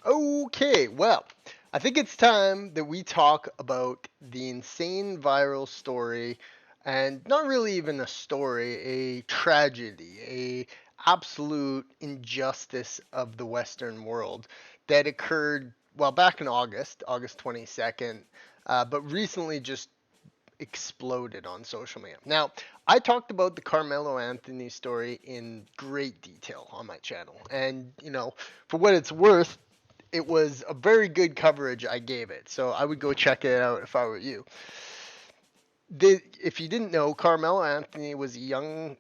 Okay, well, I think it's time that we talk about the insane viral story, and not really even a story, a tragedy, a absolute injustice of the Western world that occurred, well, back in August 22nd, but recently just exploded on social media. Now, I talked about the Carmelo Anthony story in great detail on my channel, and for what it's worth, it was a very good coverage I gave it. So I would go check it out if I were you. If you didn't know, Carmelo Anthony was a young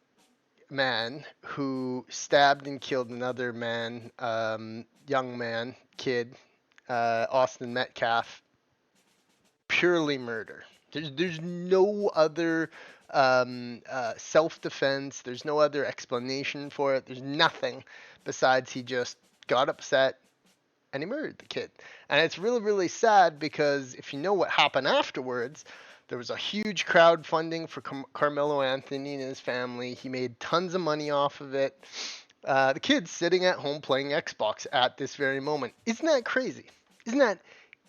man who stabbed and killed another man, young man, kid, Austin Metcalf, purely murder. There's no other self defense. There's no other explanation for it. There's nothing besides he just got upset and he murdered the kid. And it's really, really sad because if you know what happened afterwards, there was a huge crowdfunding for Carmelo Anthony and his family. He made tons of money off of it. The kid's sitting at home playing Xbox at this very moment. Isn't that crazy? Isn't that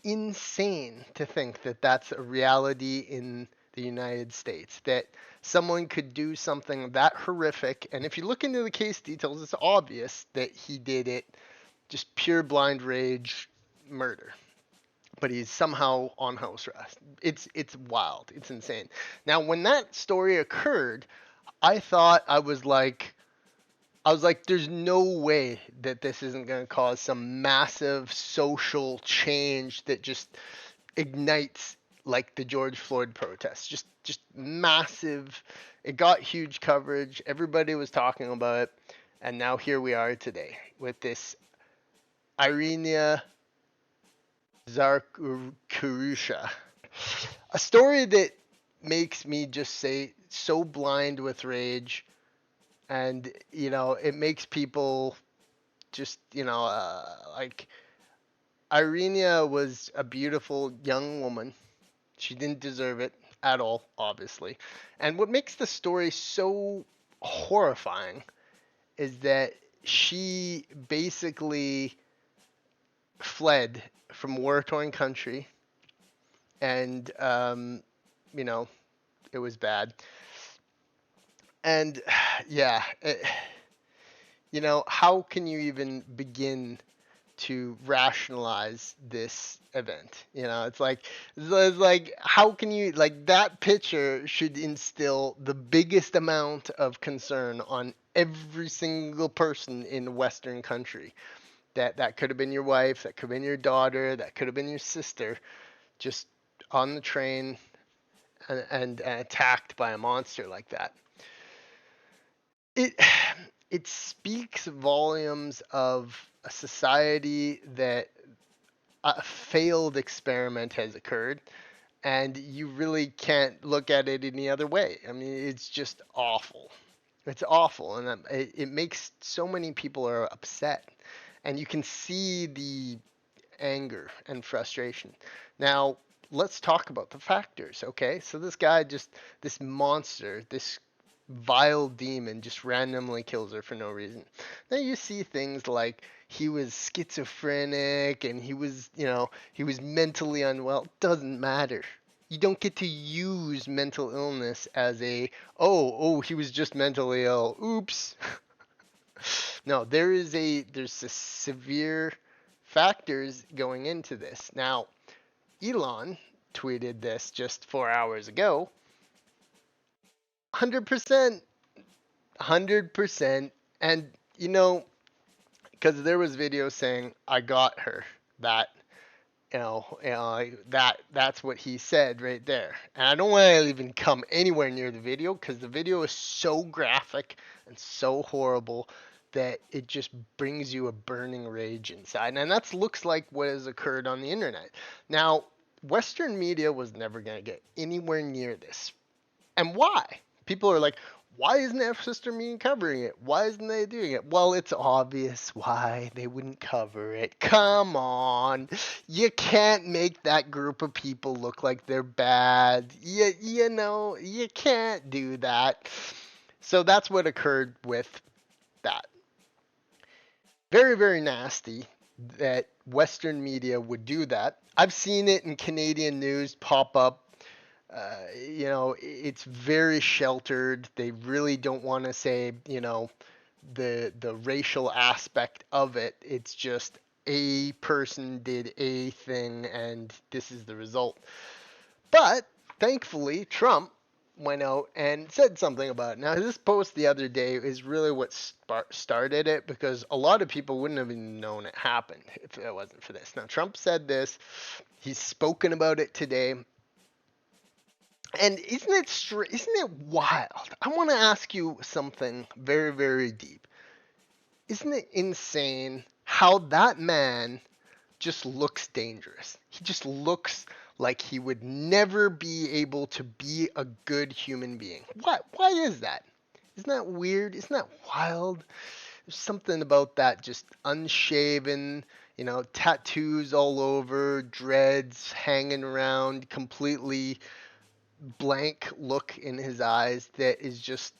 insane to think that that's a reality in the United States? That someone could do something that horrific. And if you look into the case details, it's obvious that he did it just pure blind rage murder. But he's somehow on house arrest. It's wild. It's insane. Now, when that story occurred, I thought I was like, there's no way that this isn't going to cause some massive social change that just ignites like the George Floyd protests. Just massive. It got huge coverage. Everybody was talking about it. And now here we are today with this Iryna Zarutska. A story that makes me just say so blind with rage, and it makes people just like Iryna was a beautiful young woman. She didn't deserve it at all, obviously. And what makes the story so horrifying is that she basically fled from war torn country, and you know it was bad. And yeah, how can you even begin to rationalize this event? It's like how can you, like, that picture should instill the biggest amount of concern on every single person in a Western country. That could have been your wife, that could have been your daughter, that could have been your sister, just on the train and attacked by a monster like that. It it speaks volumes of a society that a failed experiment has occurred, and you really can't look at it any other way. I mean, it's just awful. It's awful, and it makes so many people are upset, and you can see the anger and frustration. Now, let's talk about the factors, okay? So this guy this monster, this vile demon just randomly kills her for no reason. Now you see things like he was schizophrenic and he was mentally unwell. Doesn't matter. You don't get to use mental illness as he was just mentally ill. Oops. No, there's a severe factors going into this. Now, Elon tweeted this just 4 hours ago. 100%, 100%. And because there was video saying I got her, that that's what he said right there. And I don't want to even come anywhere near the video because the video is so graphic and so horrible that it just brings you a burning rage inside. And that looks like what has occurred on the internet. Now, Western media was never going to get anywhere near this. And why? People are like, why isn't F Sister Mean covering it? Why isn't they doing it? Well, it's obvious why they wouldn't cover it. Come on. You can't make that group of people look like they're bad. You can't do that. So that's what occurred with that. Very, very nasty that Western media would do that. I've seen it in Canadian news pop up. It's very sheltered. They really don't want to say, the racial aspect of it. It's just a person did a thing and this is the result. But thankfully, Trump went out and said something about it. Now, this post the other day is really what started it, because a lot of people wouldn't have even known it happened if it wasn't for this. Now, Trump said this. He's spoken about it today. And isn't it wild? I want to ask you something very, very deep. Isn't it insane how that man just looks dangerous? He just looks like he would never be able to be a good human being. Why is that? Isn't that weird? Isn't that wild? There's something about that, just unshaven, tattoos all over, dreads hanging around, completely blank look in his eyes that is just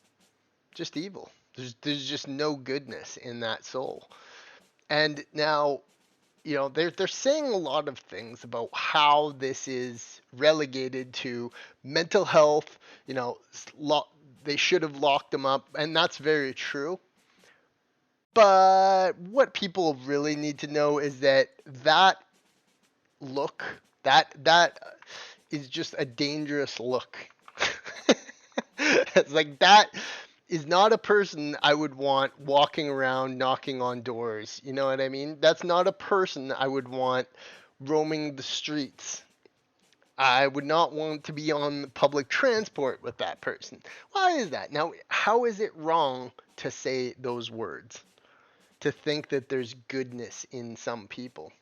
evil. There's just no goodness in that soul. And now, they're saying a lot of things about how this is relegated to mental health. They should have locked him up, and that's very true. But what people really need to know is that look, that is just a dangerous look. It's like that is not a person I would want walking around knocking on doors. You know what I mean? That's not a person I would want roaming the streets. I would not want to be on public transport with that person. Why is that? Now, how is it wrong to say those words? To think that there's goodness in some people?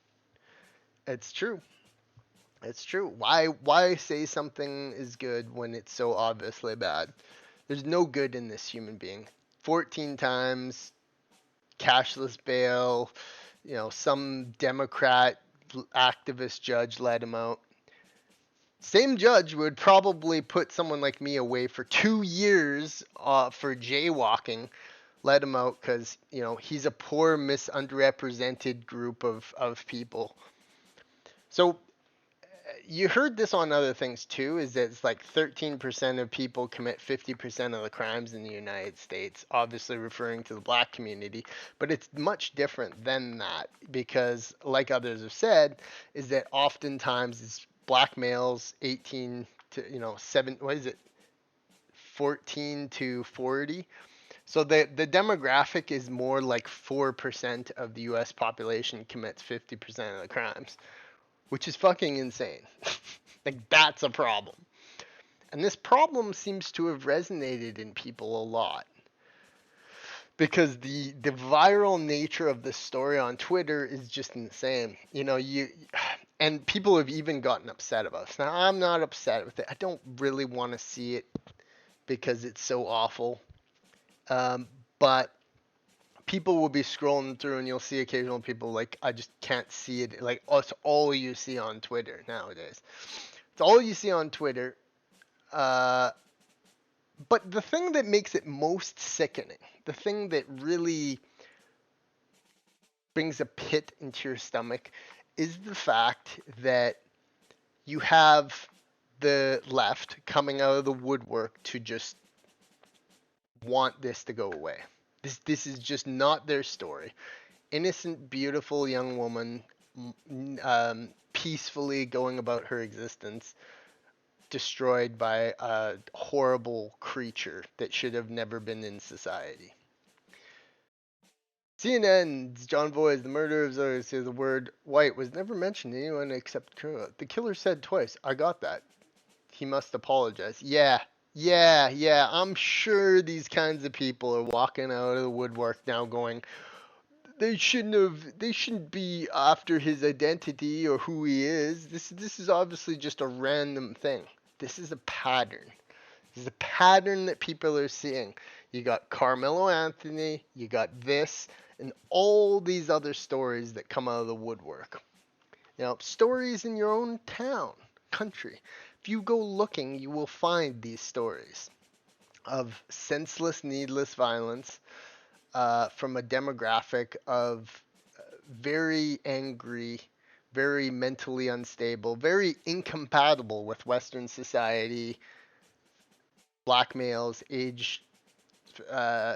It's true. It's true. Why say something is good when it's so obviously bad? There's no good in this human being. 14 times cashless bail, some Democrat activist judge let him out. Same judge would probably put someone like me away for 2 years for jaywalking, let him out because, he's a poor, misunderrepresented group of people. So you heard this on other things too, is that it's like 13% of people commit 50% of the crimes in the United States, obviously referring to the black community. But it's much different than that because, like others have said, is that oftentimes it's black males 18 to, 14 to 40. So the demographic is more like 4% of the US population commits 50% of the crimes, which is fucking insane. Like, that's a problem. And this problem seems to have resonated in people a lot. Because the viral nature of this story on Twitter is just insane. And people have even gotten upset about this. Now, I'm not upset with it. I don't really want to see it because it's so awful. But people will be scrolling through and you'll see occasional people like, I just can't see it. Like, it's all you see on Twitter nowadays. It's all you see on Twitter. But the thing that makes it most sickening, the thing that really brings a pit into your stomach, is the fact that you have the left coming out of the woodwork to just want this to go away. This is just not their story. Innocent, beautiful young woman, peacefully going about her existence, destroyed by a horrible creature that should have never been in society. CNN's John Boyes, the murder of Zoe, says the word white was never mentioned to anyone except Kura. The killer said twice, I got that. He must apologize. Yeah. I'm sure these kinds of people are walking out of the woodwork now going, they shouldn't be after his identity or who he is. This is obviously just a random thing. This is a pattern. This is a pattern that people are seeing. You got Carmelo Anthony, you got this, and all these other stories that come out of the woodwork. Stories in your own town, country. If you go looking, you will find these stories of senseless, needless violence from a demographic of very angry, very mentally unstable, very incompatible with Western society, black males aged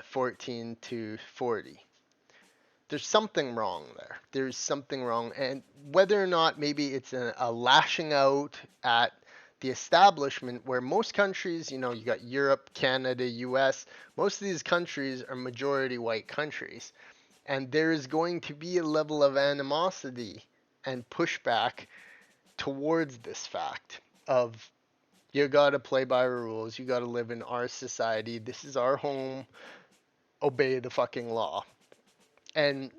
14 to 40. There's something wrong there. There's something wrong. And whether or not maybe it's a lashing out at the establishment, where most countries, you got Europe, Canada, US, most of these countries are majority white countries. And there is going to be a level of animosity and pushback towards this fact of you got to play by our rules, you got to live in our society, this is our home, obey the fucking law. And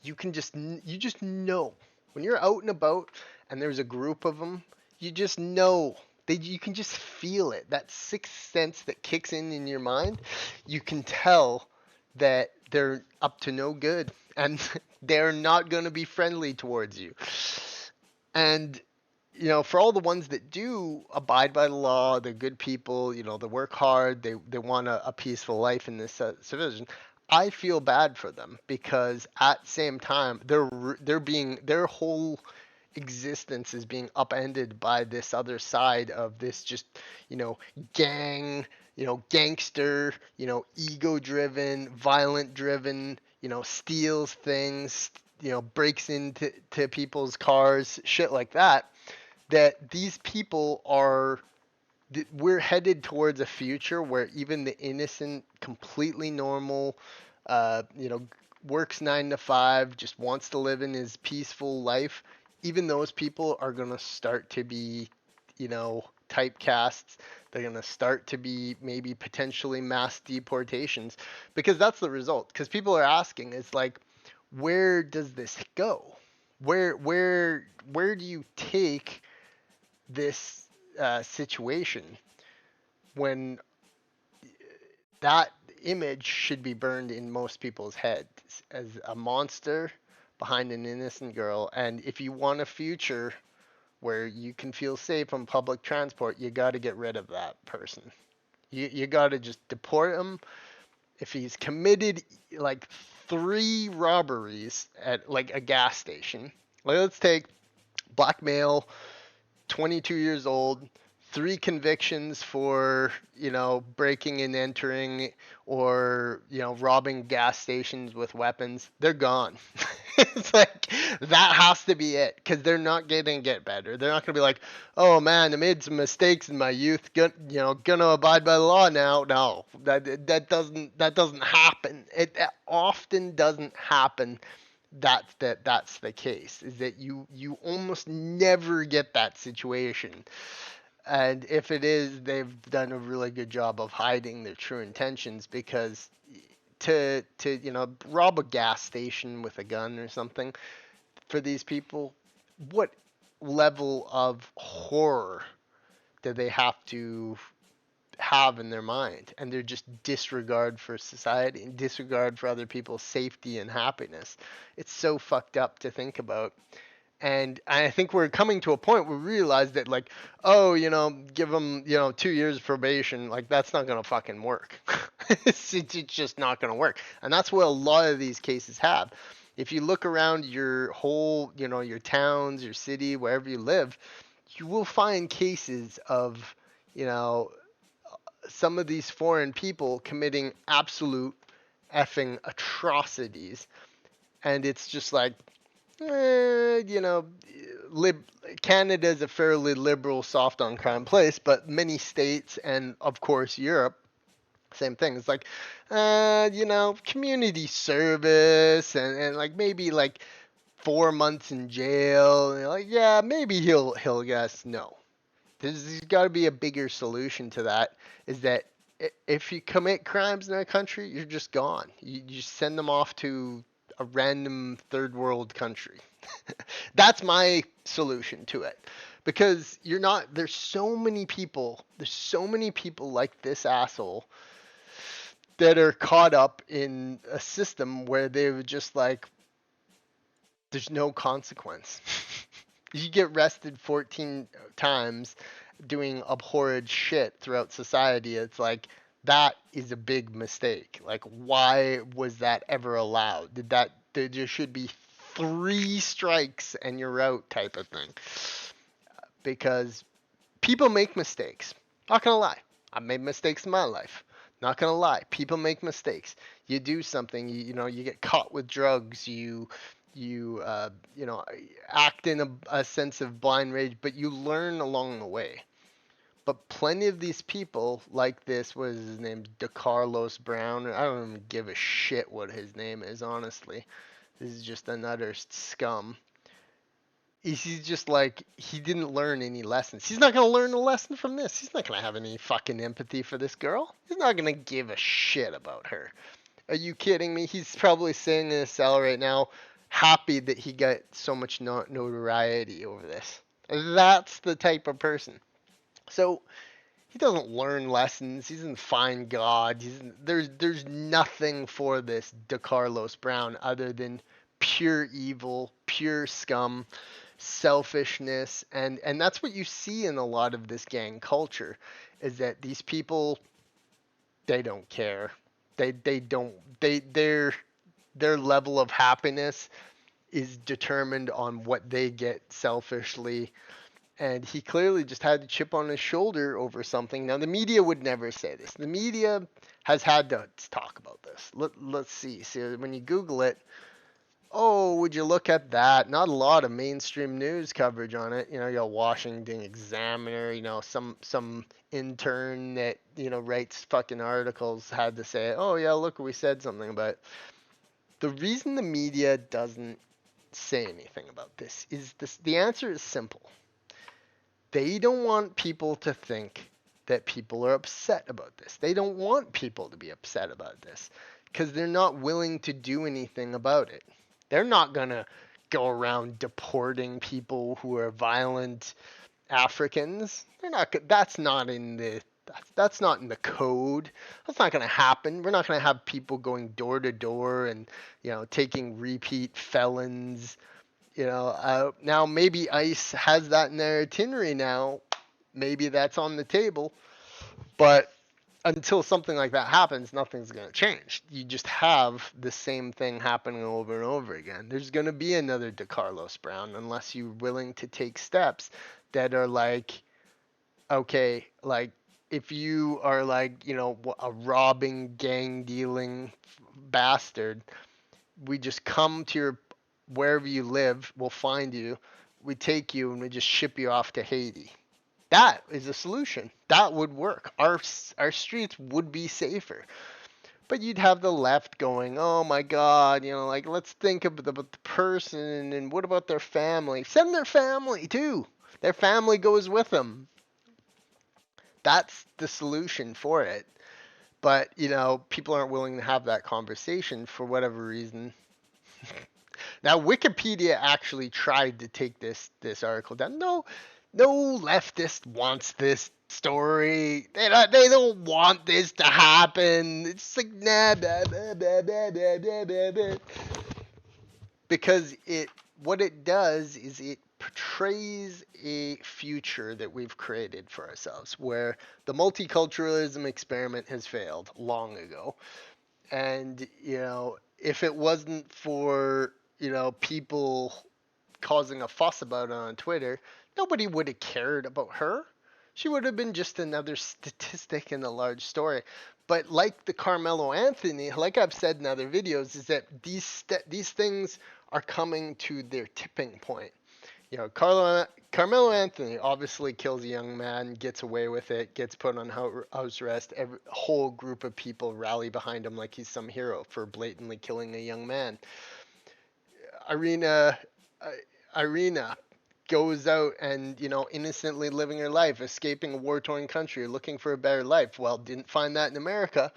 you just know when you're out and about and there's a group of them, you just know. You can just feel it. That sixth sense that kicks in your mind, you can tell that they're up to no good and they're not going to be friendly towards you. And for all the ones that do abide by the law, they're good people, they work hard, they want a peaceful life in this civilization. I feel bad for them because at the same time their whole existence is being upended by this other side of this just gang, gangster, ego driven, violent driven, steals things, breaks into people's cars, shit like that. That these people are we're headed towards a future where even the innocent, completely normal, works 9 to 5, just wants to live in his peaceful life, even those people are going to start to be, typecasts. They're going to start to be maybe potentially mass deportations because that's the result. Because people are asking, it's like, where does this go? Where do you take this situation when that image should be burned in most people's heads as a monster behind an innocent girl? And if you want a future where you can feel safe on public transport, you got to get rid of that person. You got to just deport him. If he's committed like 3 robberies at like a gas station, like let's take black male, 22 years old, 3 convictions for, breaking and entering or, robbing gas stations with weapons, they're gone. It's like, that has to be it because they're not going to get better. They're not going to be like, oh man, I made some mistakes in my youth, gonna abide by the law now. No, that doesn't happen. It often doesn't happen. That's the case, is that you almost never get that situation, and if it is, they've done a really good job of hiding their true intentions, because to rob a gas station with a gun or something, for these people, what level of horror do they have to have in their mind, and their just disregard for society and disregard for other people's safety and happiness? It's so fucked up to think about. And I think we're coming to a point where we realize that, like, oh, give them, 2 years of probation. Like, that's not going to fucking work. It's just not going to work. And that's what a lot of these cases have. If you look around your whole, your towns, your city, wherever you live, you will find cases of, you know, some of these foreign people committing absolute effing atrocities. And it's just like, eh, you know, lib- Canada is a fairly liberal, soft on crime place, but many states and, of course, Europe, same thing. It's like, community service and like maybe like 4 months in jail. And you're like, yeah, maybe he'll guess. No, there's got to be a bigger solution to that. Is that if you commit crimes in our country, you're just gone. You just send them off to a random third world country. That's my solution to it. Because you're not, there's so many people like this asshole that are caught up in a system where they were just like, there's no consequence. You get arrested 14 times doing abhorrent shit throughout society. It's like, that is a big mistake. Like, why was that ever allowed? There should be three strikes and you're out type of thing. Because people make mistakes. Not gonna lie, I've made mistakes in my life. Not gonna lie, people make mistakes. You do something, you get caught with drugs, you act in a sense of blind rage, but you learn along the way. But plenty of these people, like this, what is his name, DeCarlos Brown? I don't even give a shit what his name is, honestly. This is just another scum. He's just like, he didn't learn any lessons. He's not going to learn a lesson from this. He's not going to have any fucking empathy for this girl. He's not going to give a shit about her. Are you kidding me? He's probably sitting in a cell right now, happy that he got so much notoriety over this. That's the type of person. So he doesn't learn lessons. He doesn't find God. There's nothing for this DeCarlos Brown other than pure evil, pure scum, selfishness, and that's what you see in a lot of this gang culture, is that these people, they don't care. They don't their level of happiness is determined on what they get selfishly, and he clearly just had a chip on his shoulder over something. Now, the media would never say this. The media has had to talk about this. Let's see. So when you Google it, oh, would you look at that? Not a lot of mainstream news coverage on it. You got Washington Examiner. Some intern that writes fucking articles had to say, oh yeah, look, we said something about it. The reason the media doesn't say anything about this is this. The answer is simple. They don't want people to think that people are upset about this. They don't want people to be upset about this because they're not willing to do anything about it. They're not going to go around deporting people who are violent Africans. They're not. That's not in the code. That's not going to happen. We're not going to have people going door to door and taking repeat felons. Now maybe ICE has that in their itinerary now. Maybe that's on the table. But until something like that happens, nothing's going to change. You just have the same thing happening over and over again. There's going to be another DeCarlos Brown unless you're willing to take steps that are like, okay, like if you are like, a robbing, gang dealing bastard, we just come to your wherever you live, we'll find you, we take you, and we just ship you off to Haiti. That is a solution. That would work. Our streets would be safer. But you'd have the left going, oh my God, like let's think about the person and what about their family? Send their family too. Their family goes with them. That's the solution for it. But, people aren't willing to have that conversation for whatever reason. Now, Wikipedia actually tried to take this article down. No leftist wants this story. They don't want this to happen. It's like nah, blah, blah, blah, blah, blah, blah, blah. Because what it does is it portrays a future that we've created for ourselves, where the multiculturalism experiment has failed long ago. And if it wasn't for people causing a fuss about it on Twitter, nobody would have cared about her. She would have been just another statistic in a large story. But like the Carmelo Anthony, like I've said in other videos, is that these things are coming to their tipping point. Carmelo Anthony obviously kills a young man, gets away with it, gets put on house arrest. A whole group of people rally behind him like he's some hero for blatantly killing a young man. Iryna goes out and innocently living her life, escaping a war-torn country, looking for a better life. Well, didn't find that in America.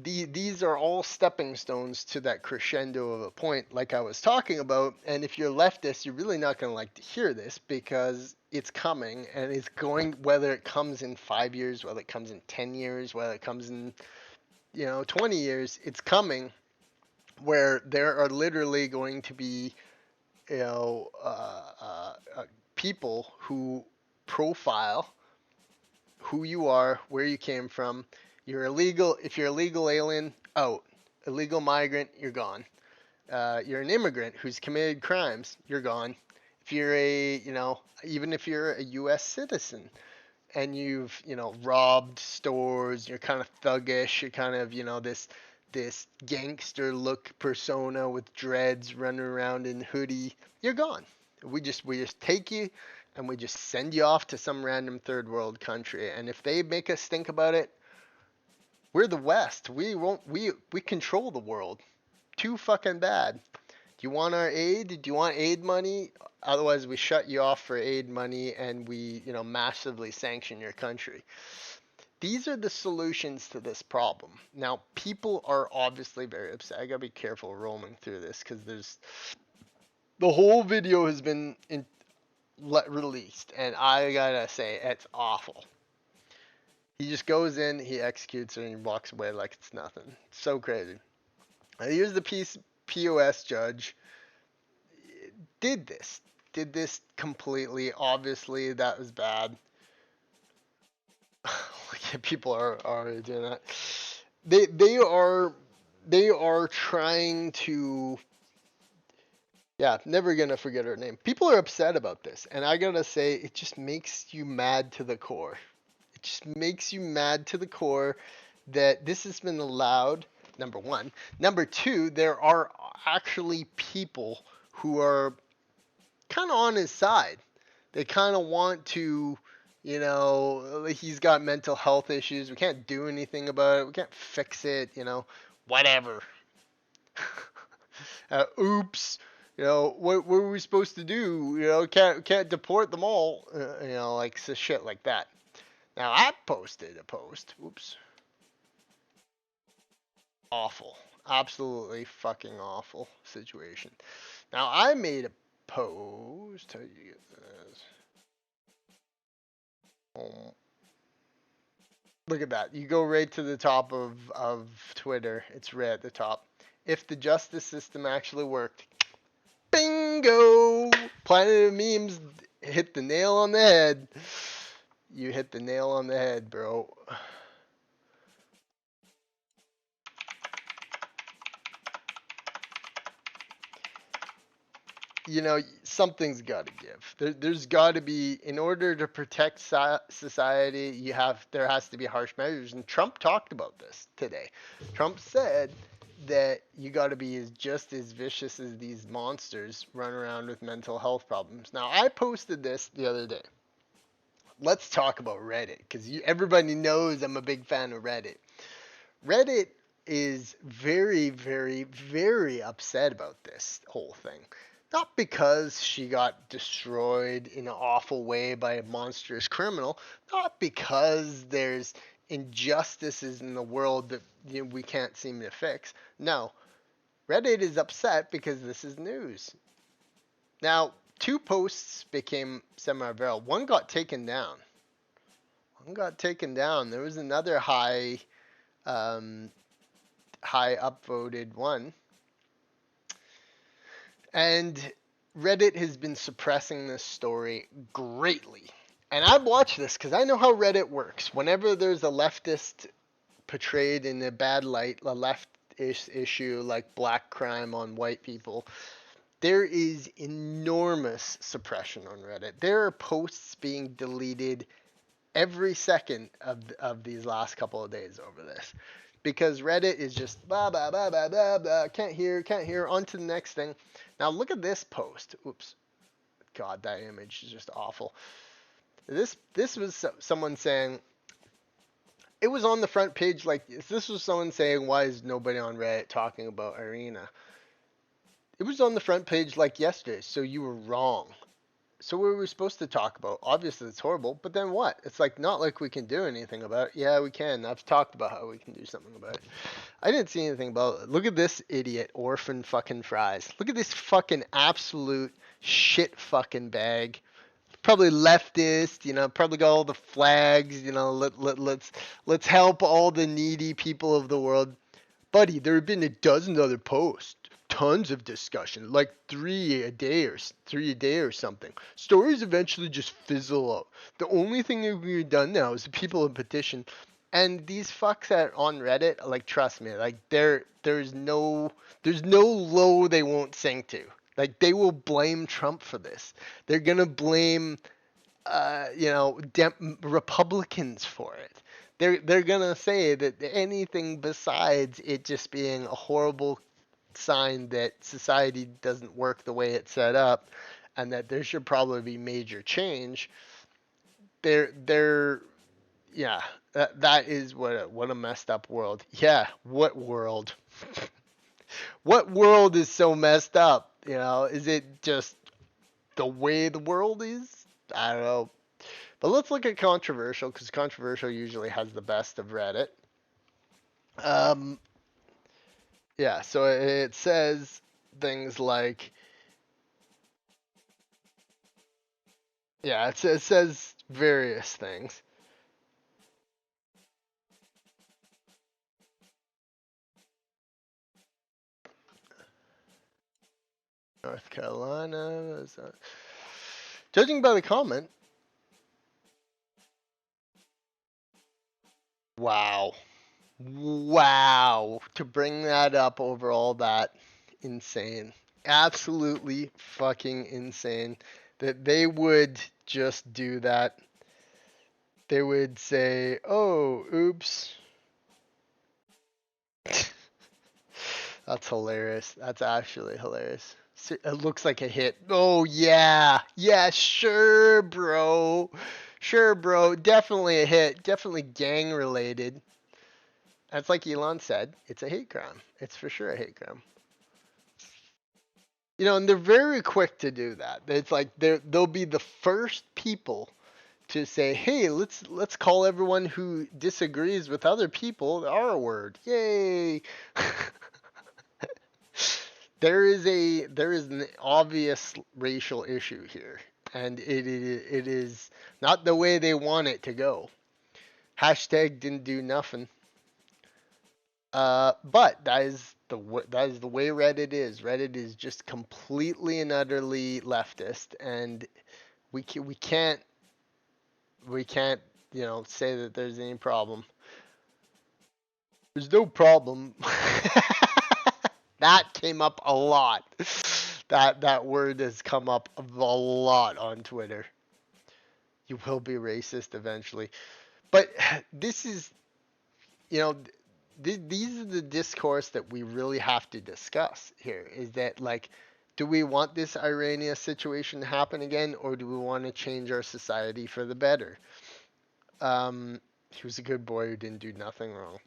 These are all stepping stones to that crescendo of a point like I was talking about. And if you're leftist, you're really not going to like to hear this because it's coming, and it's going, whether it comes in 5 years, whether it comes in 10 years, whether it comes in 20 years, it's coming, where there are literally going to be you know people who profile who you are, where you came from. You're illegal. If you're a legal alien, out. Illegal migrant, you're gone. you're an immigrant who's committed crimes, you're gone. If you're even if you're a U.S. citizen and you've, robbed stores, you're kind of thuggish, you're kind of, this gangster look persona with dreads running around in hoodie, you're gone. We just take you and we just send you off to some random third world country. And if they make us think about it, we're the West. We control the world. Too fucking bad. Do you want our aid? Do you want aid money? Otherwise, we shut you off for aid money and we, massively sanction your country. These are the solutions to this problem. Now, people are obviously very upset. I gotta be careful roaming through this because the whole video has been released, and I gotta say it's awful. He just goes in, he executes her, and he walks away like it's nothing. It's so crazy. Now, here's the POS judge. Did this completely. Obviously, that was bad. People are already doing that. They are trying to. Yeah, never gonna forget her name. People are upset about this, and I gotta say, it just makes you mad to the core. It just makes you mad to the core that this has been allowed. Number one. Number two, there are actually people who are kind of on his side. They kind of want to, he's got mental health issues. We can't do anything about it. We can't fix it, whatever. Oops. What were we supposed to do? Can't deport them all. Like so shit like that. Now I posted a post. Oops. Awful. Absolutely fucking awful situation. Now I made a post. How do you get this? Look at that. You go right to the top of Twitter. It's red at the top. If the justice system actually worked. Bingo! Planet of Memes hit the nail on the head. You hit the nail on the head, bro. Something's got to give. There's got to be, in order to protect society, there has to be harsh measures. And Trump talked about this today. Trump said that you got to be just as vicious as these monsters run around with mental health problems. Now, I posted this the other day. Let's talk about Reddit, because everybody knows I'm a big fan of Reddit. Reddit is very, very, very upset about this whole thing. Not because she got destroyed in an awful way by a monstrous criminal. Not because there's injustices in the world that we can't seem to fix. No. Reddit is upset because this is news. Now, 2 posts became semi-viral. One got taken down. There was another high upvoted one. And Reddit has been suppressing this story greatly. And I've watched this because I know how Reddit works. Whenever there's a leftist portrayed in a bad light, a leftist issue like black crime on white people, there is enormous suppression on Reddit. There are posts being deleted every second of these last couple of days over this. Because Reddit is just blah, blah, blah, blah, blah, blah, can't hear, on to the next thing. Now look at this post. Oops. God, that image is just awful. This was someone saying, it was on the front page like, this was someone saying, why is nobody on Reddit talking about Iryna? It was on the front page like yesterday, so you were wrong. So what were we supposed to talk about? Obviously it's horrible, but then what? It's like not like we can do anything about it. Yeah, we can. I've talked about how we can do something about it. I didn't see anything about it. Look at this idiot, Orphan fucking Fries. Look at this fucking absolute shit fucking bag. Probably leftist, probably got all the flags, let's help all the needy people of the world. Buddy, there have been a dozen other posts. Tons of discussion, like 3 a day or something. Stories eventually just fizzle out. The only thing that we've done now is the people in petition And these fucks that on Reddit, like trust me, like there's no low they won't sink to. Like they will blame Trump for this. They're gonna blame Republicans for it. They're gonna say that anything besides it just being a horrible sign that society doesn't work the way it's set up, and that there should probably be major change. They're yeah, that is what a messed up world. Yeah, what world? What world is so messed up? Is it just the way the world is? I don't know. But let's look at controversial because controversial usually has the best of Reddit. Um, yeah, so it says things like, yeah, it says various things. North Carolina. Judging by the comment, wow. Wow. To bring that up over all that, insane. Absolutely fucking insane. That they would just do that. They would say, oh, oops. That's hilarious. That's actually hilarious. It looks like a hit. Oh, yeah. Yeah, sure, bro. Sure, bro. Definitely a hit. Definitely gang related. That's like Elon said. It's a hate crime. It's for sure a hate crime. And they're very quick to do that. It's like they'll be the first people to say, "Hey, let's call everyone who disagrees with other people the R word." Yay! There is an obvious racial issue here, and it is not the way they want it to go. Hashtag didn't do nothing. But that is the way Reddit is. Reddit is just completely and utterly leftist, and we can, we can't say that there's any problem. There's no problem. That came up a lot. That word has come up a lot on Twitter. You will be racist eventually. But this is, you know, these are the discourse that we really have to discuss here. Is that like, do we want this Iryna situation to happen again, or do we want to change our society for the better? He was a good boy who didn't do nothing wrong.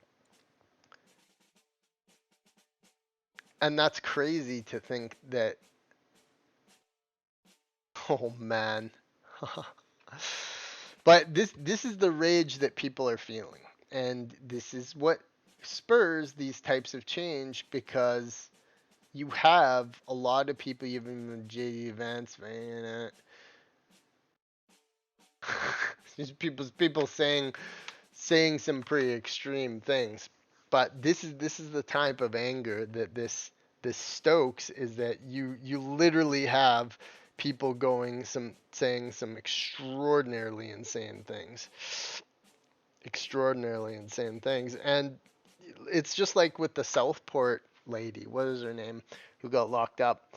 And that's crazy to think that, oh man. But this is the rage that people are feeling. And this is what spurs these types of change because you have a lot of people, even JD Vance, man. People saying some pretty extreme things. But this is the type of anger that this stokes, is that you literally have people saying some extraordinarily insane things, and it's just like with the Southport lady. What is her name? Who got locked up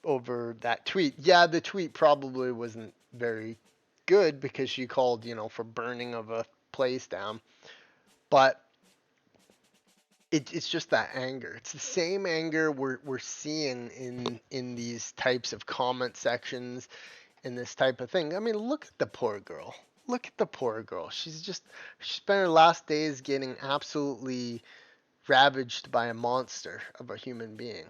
over that tweet? Yeah, the tweet probably wasn't very good because she called, for burning of a place down. But it's just that anger. It's the same anger we're seeing in these types of comment sections, in this type of thing. I mean, look at the poor girl. Look at the poor girl. She spent her last days getting absolutely ravaged by a monster of a human being.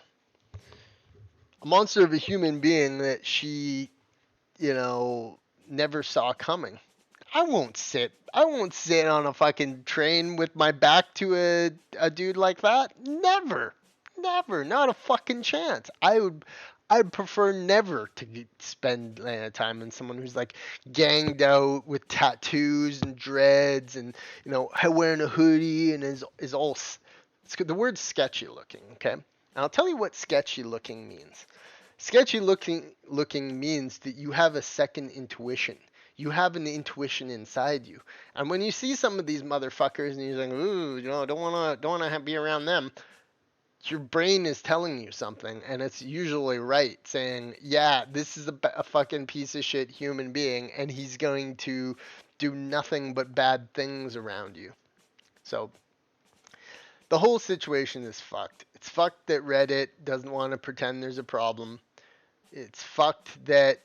A monster of a human being that she, never saw coming. I won't sit on a fucking train with my back to a dude like that. Never. Never. Not a fucking chance. I'd prefer never to spend time with someone who's like ganged out with tattoos and dreads and wearing a hoodie and is all. It's the word sketchy looking. Okay, and I'll tell you what sketchy looking means. Sketchy looking means that you have a second intuition. You have an intuition inside you. And when you see some of these motherfuckers and you're like, ooh, don't wanna be around them, your brain is telling you something, and it's usually right, saying, yeah, this is a fucking piece of shit human being, and he's going to do nothing but bad things around you. So the whole situation is fucked. It's fucked that Reddit doesn't want to pretend there's a problem. It's fucked that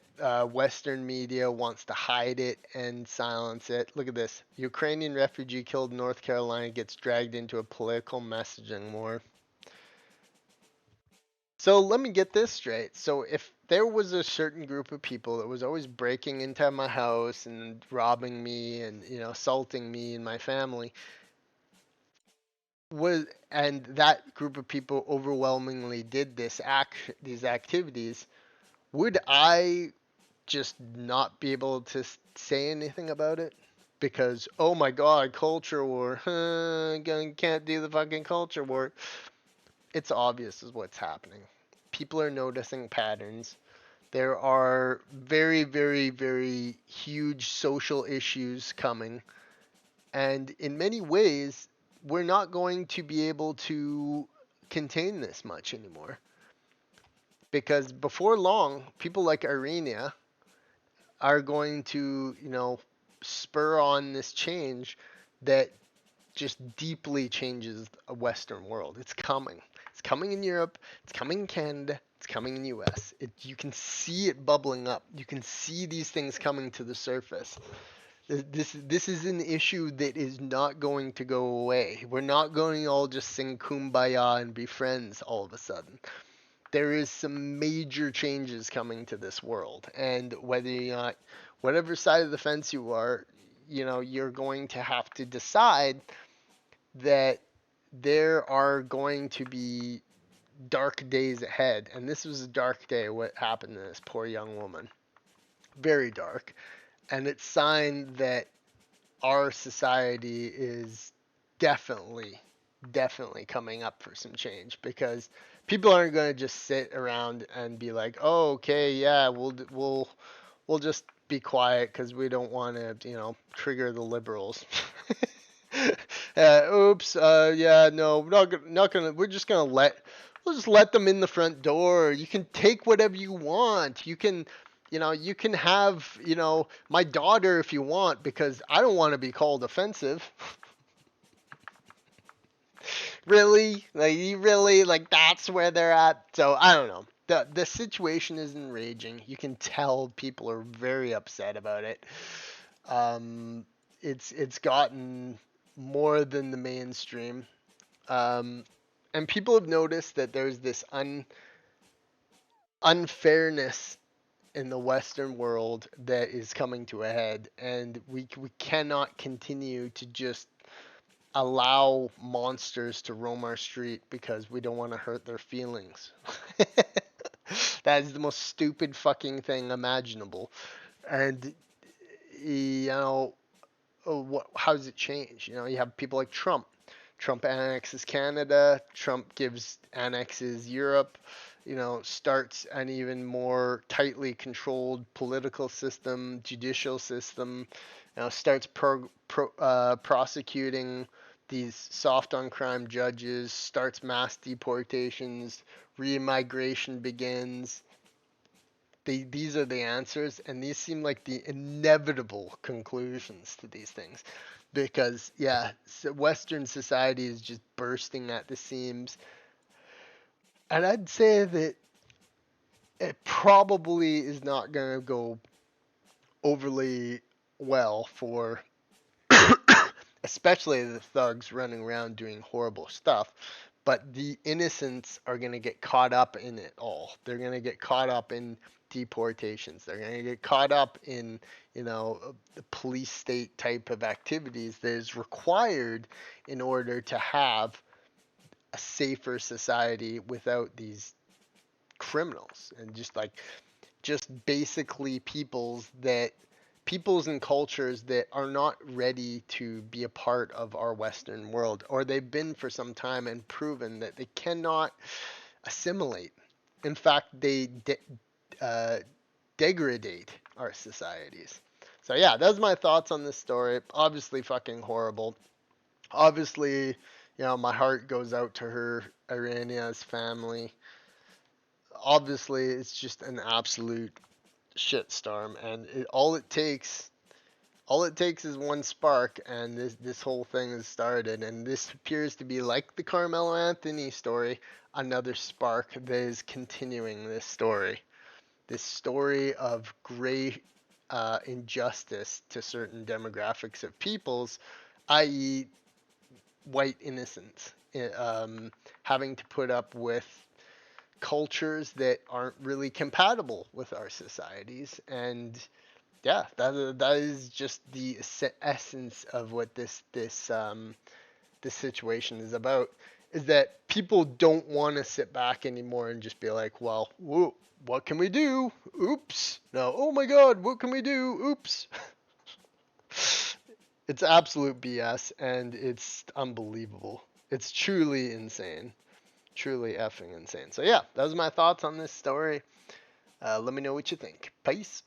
Western media wants to hide it and silence it. Look at this. Ukrainian refugee killed in North Carolina gets dragged into a political messaging war. So let me get this straight. So if there was a certain group of people that was always breaking into my house and robbing me and assaulting me and my family, was and that group of people overwhelmingly did these activities, would I just not be able to say anything about it? Because, oh my god, culture war, can't do the fucking culture war. It's obvious is what's happening. People are noticing patterns. There are very, very, very huge social issues coming. And in many ways, we're not going to be able to contain this much anymore. Because before long, people like Iryna are going to, spur on this change that just deeply changes a Western world. It's coming. It's coming in Europe. It's coming in Canada. It's coming in the U.S. You can see it bubbling up. You can see these things coming to the surface. This is an issue that is not going to go away. We're not going to all just sing kumbaya and be friends all of a sudden. There is some major changes coming to this world, and whether you're not, whatever side of the fence you are, you're going to have to decide that there are going to be dark days ahead. And this was a dark day, what happened to this poor young woman. Very dark. And it's sign that our society is definitely, definitely coming up for some change, because people aren't going to just sit around and be like, oh, okay, yeah, we'll just be quiet because we don't want to, trigger the liberals. Oops. Yeah. No. Not gonna. We'll just let them in the front door. You can take whatever you want. You can have, my daughter if you want, because I don't want to be called offensive. Really? Like, you really, like, that's where they're at? So, I don't know. The situation is enraging. You can tell people are very upset about it. Um, it's gotten more than the mainstream. Um, and people have noticed that there's this unfairness in the Western world that is coming to a head, and we cannot continue to just allow monsters to roam our street because we don't want to hurt their feelings. That is the most stupid fucking thing imaginable. And you know, how does it change? You have people like Trump. Trump annexes Canada. Trump annexes Europe. Starts an even more tightly controlled political system, judicial system. Starts prosecuting these soft on crime judges. Starts mass deportations. Reimmigration begins. These are the answers, and these seem like the inevitable conclusions to these things, because yeah, Western society is just bursting at the seams, and I'd say that it probably is not going to go overly well for especially the thugs running around doing horrible stuff. But the innocents are going to get caught up in it all. They're going to get caught up in deportations. They're going to get caught up in, the police state type of activities that is required in order to have a safer society without these criminals, and just basically peoples and cultures that are not ready to be a part of our Western world, or they've been for some time and proven that they cannot assimilate. In fact, they degrade our societies. So yeah, that's my thoughts on this story. Obviously fucking horrible. Obviously, my heart goes out to her, Iryna's family. Obviously, it's just an absolute shitstorm, and all it takes is one spark, and this whole thing is started. And this appears to be like the Carmelo Anthony story, another spark that is continuing this story of great injustice to certain demographics of peoples, i.e., white innocence, having to put up with cultures that aren't really compatible with our societies. And yeah, that is just the essence of what this situation is about. Is that people don't want to sit back anymore and just be like, well, whoa, what can we do? Oops. No, oh my God, what can we do? Oops. It's absolute BS, and it's unbelievable. It's truly insane. Truly effing insane. So yeah, those are my thoughts on this story. Let me know what you think. Peace.